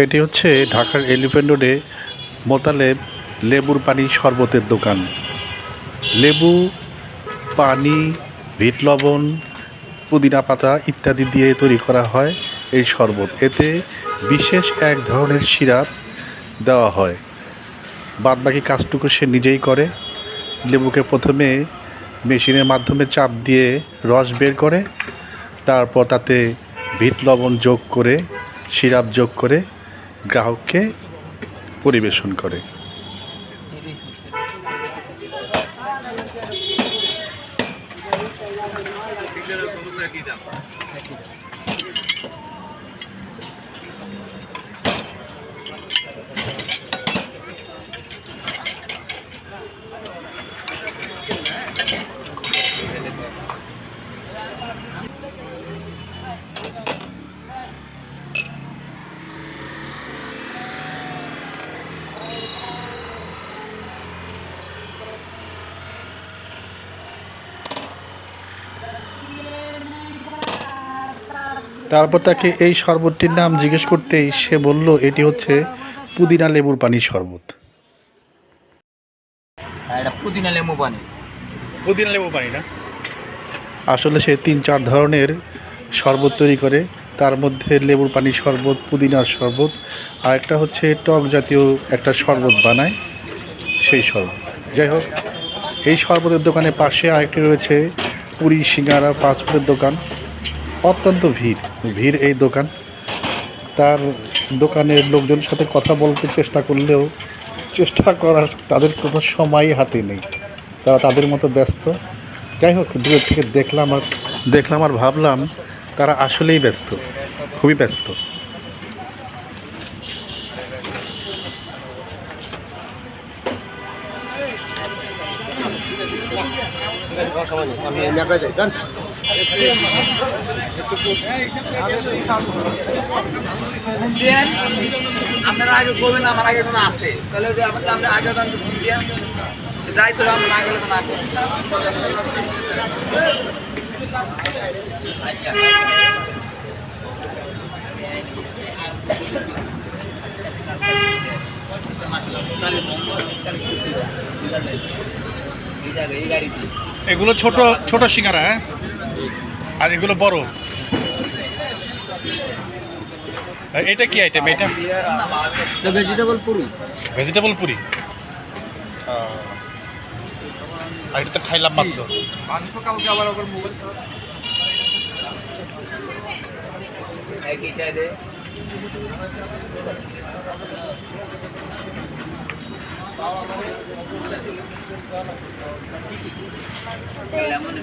এটি হচ্ছে ঢাকার এলিফ্যান্ট রোডে মোতালেব লেবুর পানি শরবতের দোকান। লেবু, পানি, বিট লবণ, পুদিনা পাতা ইত্যাদি দিয়ে তৈরি করা হয় এই শরবত। এতে বিশেষ এক ধরনের সিরাপ দেওয়া হয়, বাদবাকি কাজটুকু সে নিজেই করে। লেবুকে প্রথমে মেশিনের মাধ্যমে চাপ দিয়ে রস বের করে, তারপর তাতে বিট লবণ যোগ করে সিরাপ যোগ করে গ্রাহককে পরিবেশন করে। তারপর তাকে এই শরবতটির নাম জিজ্ঞেস করতেই সে বলল এটি হচ্ছে পুদিনা লেবুর পানি শরবত। এটা পুদিনা লেবু পানি। পুদিনা লেবু পানি না, আসলে সে ৩-৪ ধরনের শরবত তৈরি করে। তার মধ্যে লেবুর পানি শরবত, পুদিনার শরবত, আর একটা হচ্ছে টক জাতীয় একটা শরবত বানায়, সেই শরবত। যাই হোক, এই শরবতের দোকানের পাশে আরেকটি রয়েছে পুরি, সিঙ্গারা, ফাস্টফুডের দোকান। অত্যন্ত ভিড় এই দোকান। তার দোকানের লোকজনের সাথে কথা বলতে চেষ্টা করার তাদের কোনো সময়ই হাতে নেই, তারা তাদের মতো ব্যস্ত। যাই হোক, দূরের থেকে দেখলাম আর ভাবলাম তারা আসলেই ব্যস্ত, খুবই ব্যস্ত। আপনারা আগে করবেন, আমার আগে কোনো আছে তাহলে আমরা আগে যাই তো আমরা না গেলে তো না করবেন। এগুলো ছোট ছোট সিঙ্গারা, হ্যাঁ, আর এগুলো বড়। এটা কি আইটেম? এটা ভেজিটেবল পুরি। আর এটা তো খাইলাম মাত্র। লেমন